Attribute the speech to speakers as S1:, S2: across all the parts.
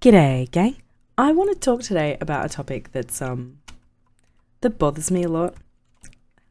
S1: G'day, gang. I want to talk today about a topic that bothers me a lot.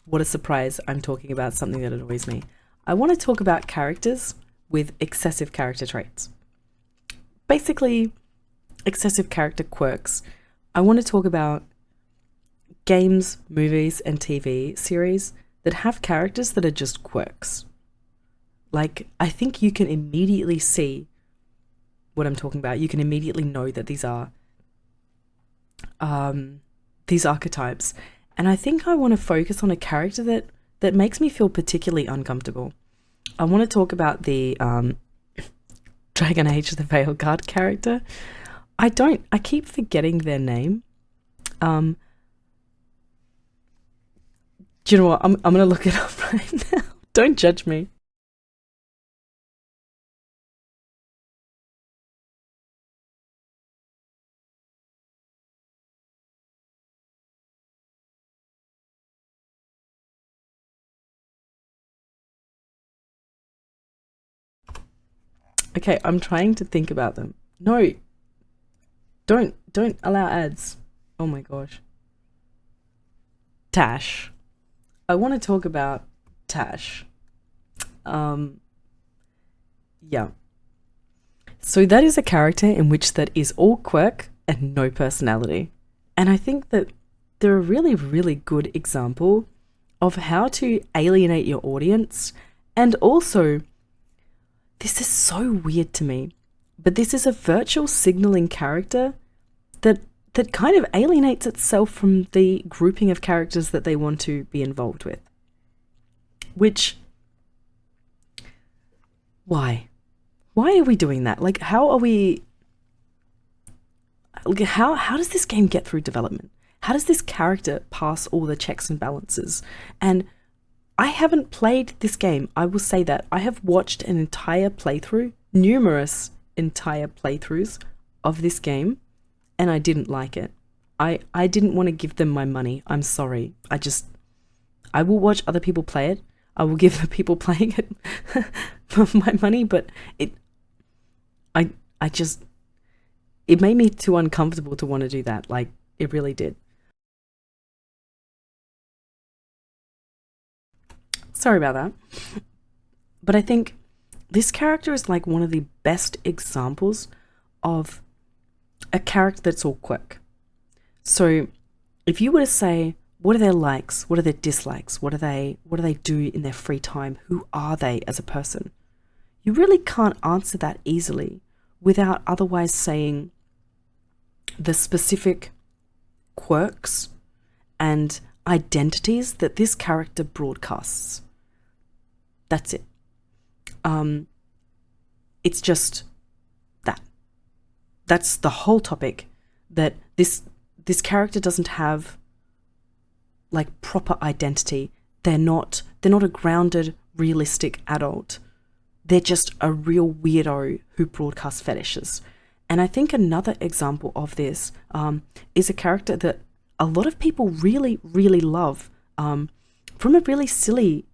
S1: What a surprise, I'm talking about something that annoys me. I want to talk about characters with excessive character traits. Basically, excessive character quirks. I want to talk about games, movies, and TV series that have characters that are just quirks. Like, I think you can immediately see what I'm talking about. You can immediately know that these are these archetypes. And I think I want to focus on a character that makes me feel particularly uncomfortable. I want to talk about the Dragon Age the Veilguard character. I keep forgetting their name. Do you know what? I'm going to look it up right now. Don't judge me. Okay, I'm trying to think about them. No, don't allow ads. Oh my gosh. Taash. I want to talk about Taash. Yeah. So that is a character in which that is all quirk and no personality. And I think that they're a really, really good example of how to alienate your audience. And also, this is so weird to me, but this is a virtual signaling character that kind of alienates itself from the grouping of characters that they want to be involved with. Which, why? Why are we doing that? Like, how are we... How does this game get through development? How does this character pass all the checks and balances? And I haven't played this game. I will say that. I have watched an entire playthrough, numerous entire playthroughs of this game, and I didn't like it. I didn't want to give them my money. I'm sorry. I will watch other people play it. I will give the people playing it my money, but it made me too uncomfortable to want to do that. Like, it really did. Sorry about that. But I think this character is like one of the best examples of a character that's all quirk. So if you were to say, what are their likes? What are their dislikes? What do they do in their free time? Who are they as a person? You really can't answer that easily without otherwise saying the specific quirks and identities that this character broadcasts. That's it. It's just that. That's the whole topic. That this character doesn't have like proper identity. They're not a grounded, realistic adult. They're just a real weirdo who broadcasts fetishes. And I think another example of this is a character that a lot of people really, really love from a really silly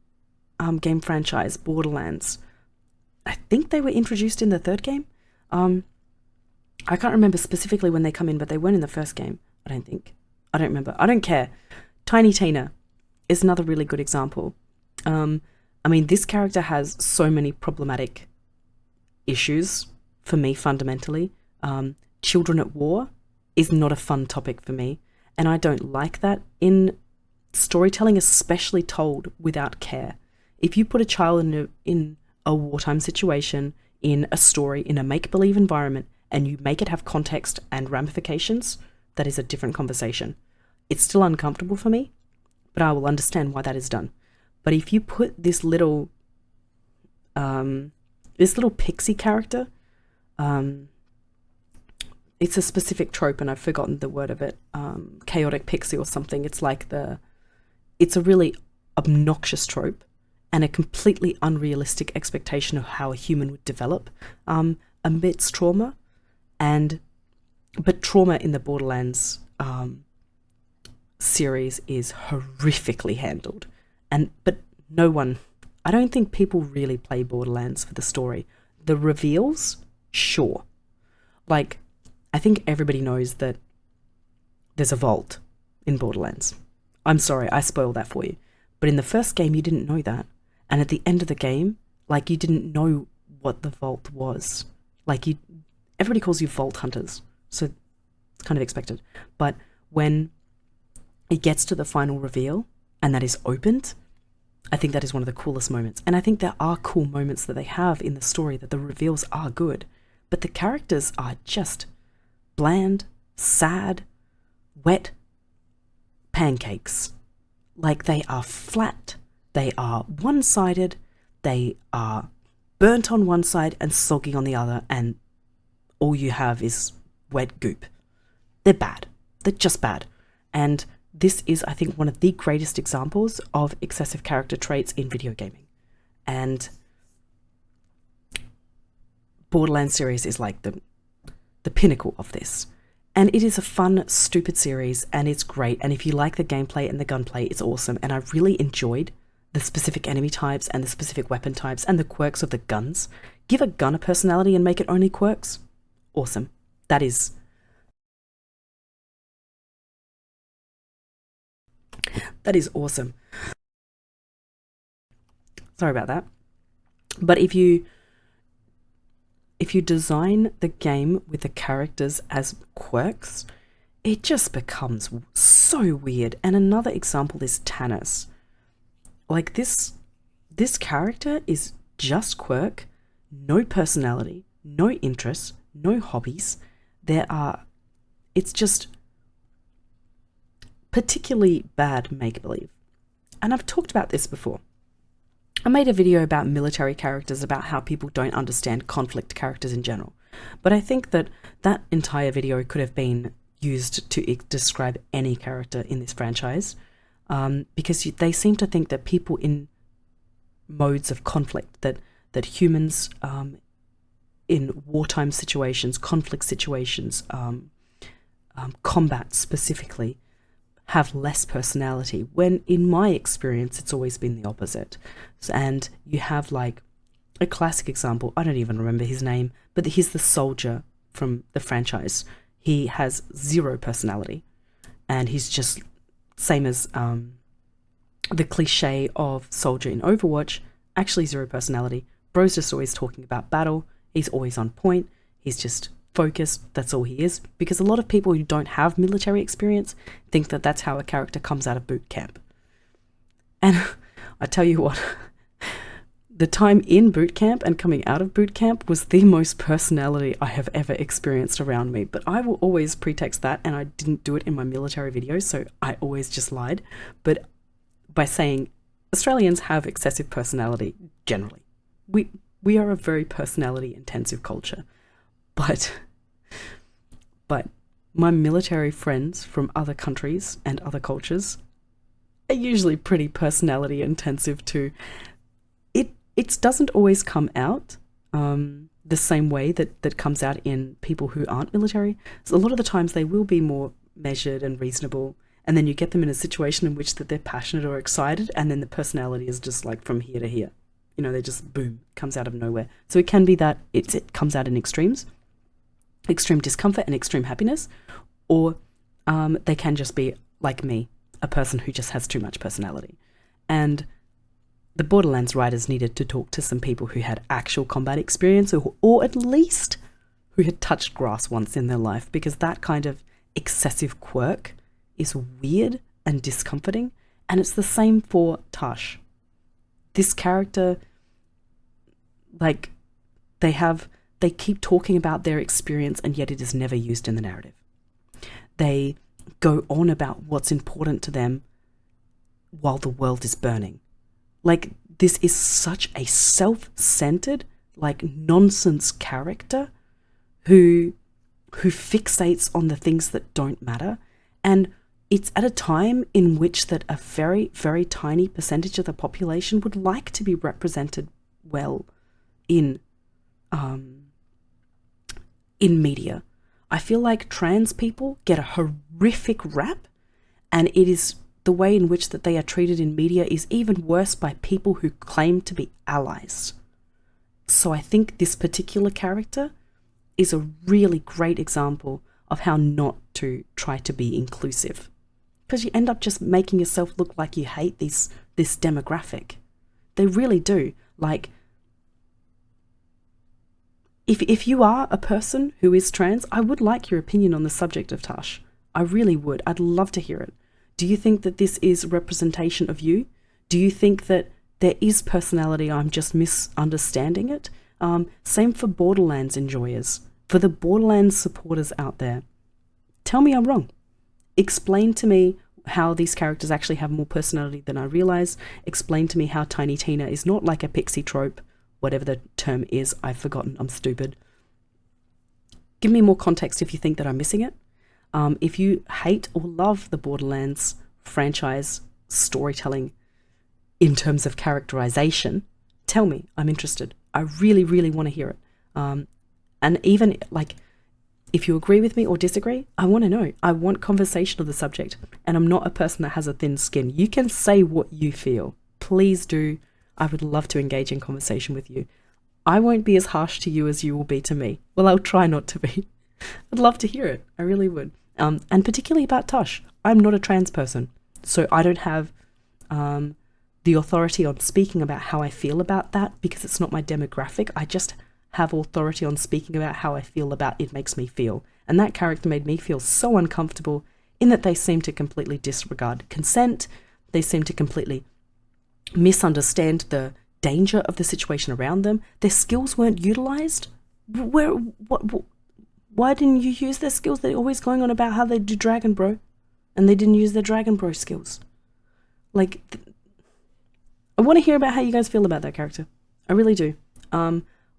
S1: game franchise, Borderlands. I think they were introduced in the third game. I can't remember specifically when they come in, but they weren't in the first game, I don't think. I don't remember. I don't care. Tiny Tina is another really good example. I mean, this character has so many problematic issues for me fundamentally. Children at war is not a fun topic for me, and I don't like that in storytelling, especially told without care. If you put a child in a wartime situation, in a story, in a make-believe environment, and you make it have context and ramifications, that is a different conversation. It's still uncomfortable for me, but I will understand why that is done. But if you put this little pixie character, it's a specific trope and I've forgotten the word of it, chaotic pixie or something. It's a really obnoxious trope and a completely unrealistic expectation of how a human would develop amidst trauma. But trauma in the Borderlands series is horrifically handled. But no one, I don't think people really play Borderlands for the story. The reveals, sure. Like, I think everybody knows that there's a vault in Borderlands. I'm sorry, I spoiled that for you. But in the first game, you didn't know that. And at the end of the game, like, you didn't know what the vault was. Like, everybody calls you vault hunters, so it's kind of expected. But when it gets to the final reveal, and that is opened, I think that is one of the coolest moments. And I think there are cool moments that they have in the story, that the reveals are good. But the characters are just bland, sad, wet pancakes. Like, they are flat, they are one-sided, they are burnt on one side and soggy on the other, and all you have is wet goop. They're bad. They're just bad. And this is, I think, one of the greatest examples of excessive character traits in video gaming. And Borderlands series is like the pinnacle of this. And it is a fun, stupid series, and it's great. And if you like the gameplay and the gunplay, it's awesome. And I really enjoyed the specific enemy types and the specific weapon types and the quirks of the guns. Give a gun a personality and make it only quirks. Awesome. That is awesome. Sorry about that. But if you design the game with the characters as quirks, it just becomes so weird. And another example is Taash. Like, this character is just quirk, no personality, no interests, no hobbies. It's just particularly bad make-believe. And I've talked about this before. I made a video about military characters, about how people don't understand conflict characters in general. But I think that entire video could have been used to describe any character in this franchise, because they seem to think that people in modes of conflict, that humans in wartime situations, conflict situations, combat specifically, have less personality, when in my experience it's always been the opposite. And you have, like, a classic example, I don't even remember his name, but he's the soldier from the franchise. He has zero personality, and he's just same as the cliche of soldier in Overwatch, actually zero personality. Bro's just always talking about battle, he's always on point, he's just focused, that's all he is. Because a lot of people who don't have military experience think that that's how a character comes out of boot camp. And I tell you what, the time in boot camp and coming out of boot camp was the most personality I have ever experienced around me. But I will always pretext that, and I didn't do it in my military videos, so I always just lied. But by saying Australians have excessive personality generally. We are a very personality intensive culture. But my military friends from other countries and other cultures are usually pretty personality intensive too. It doesn't always come out the same way that comes out in people who aren't military. So a lot of the times they will be more measured and reasonable, and then you get them in a situation in which that they're passionate or excited, and then the personality is just like from here to here. You know, they just boom, comes out of nowhere. So it can be that it comes out in extremes. Extreme discomfort and extreme happiness, or they can just be like me, a person who just has too much personality. And the Borderlands writers needed to talk to some people who had actual combat experience, or at least who had touched grass once in their life, because that kind of excessive quirk is weird and discomforting. And it's the same for Taash. This character, like, they keep talking about their experience, and yet it is never used in the narrative. They go on about what's important to them while the world is burning. Like, this is such a self-centered, like, nonsense character who fixates on the things that don't matter. And it's at a time in which that a very, very tiny percentage of the population would like to be represented well in media. I feel like trans people get a horrific rap, and it is the way in which that they are treated in media is even worse by people who claim to be allies. So I think this particular character is a really great example of how not to try to be inclusive. Because you end up just making yourself look like you hate this demographic. They really do. Like, if you are a person who is trans, I would like your opinion on the subject of Taash. I really would. I'd love to hear it. Do you think that this is representation of you? Do you think that there is personality, I'm just misunderstanding it? Same for Borderlands enjoyers. For the Borderlands supporters out there, tell me I'm wrong. Explain to me how these characters actually have more personality than I realize. Explain to me how Tiny Tina is not like a pixie trope, whatever the term is. I've forgotten. I'm stupid. Give me more context if you think that I'm missing it. If you hate or love the Borderlands franchise storytelling in terms of characterization, tell me. I'm interested. I really, really want to hear it. And even like, if you agree with me or disagree, I want to know. I want conversation of the subject. And I'm not a person that has a thin skin. You can say what you feel. Please do. I would love to engage in conversation with you. I won't be as harsh to you as you will be to me. Well, I'll try not to be. I'd love to hear it. I really would. And particularly about Taash. I'm not a trans person, so I don't have the authority on speaking about how I feel about that because it's not my demographic. I just have authority on speaking about how I feel about it makes me feel. And that character made me feel so uncomfortable in that they seem to completely disregard consent. They seem to completely misunderstand the danger of the situation around them. Their skills weren't utilized. Why didn't you use their skills? They're always going on about how they do Dragon Bro, and they didn't use their Dragon Bro skills. Like, I want to hear about how you guys feel about that character. I really do.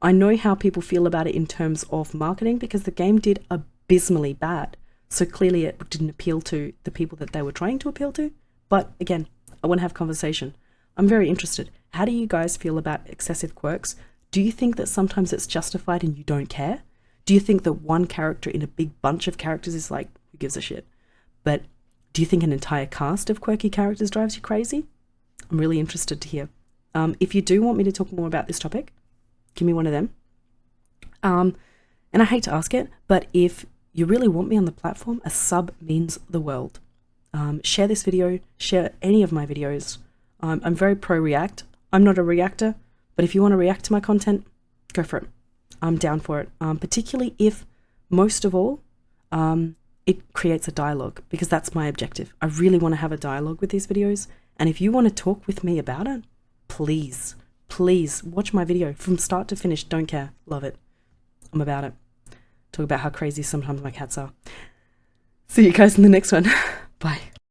S1: I know how people feel about it in terms of marketing because the game did abysmally bad. So clearly it didn't appeal to the people that they were trying to appeal to. But again, I want to have conversation. I'm very interested. How do you guys feel about excessive quirks? Do you think that sometimes it's justified and you don't care? Do you think that one character in a big bunch of characters is like, who gives a shit? But do you think an entire cast of quirky characters drives you crazy? I'm really interested to hear. If you do want me to talk more about this topic, give me one of them. And I hate to ask it, but if you really want me on the platform, a sub means the world. Share this video, share any of my videos. I'm very pro-react. I'm not a reactor, but if you want to react to my content, go for it. I'm down for it, particularly if, most of all, it creates a dialogue, because that's my objective. I really want to have a dialogue with these videos, and if you want to talk with me about it, please watch my video from start to finish. Don't care. Love it. I'm about it. Talk about how crazy sometimes my cats are. See you guys in the next one.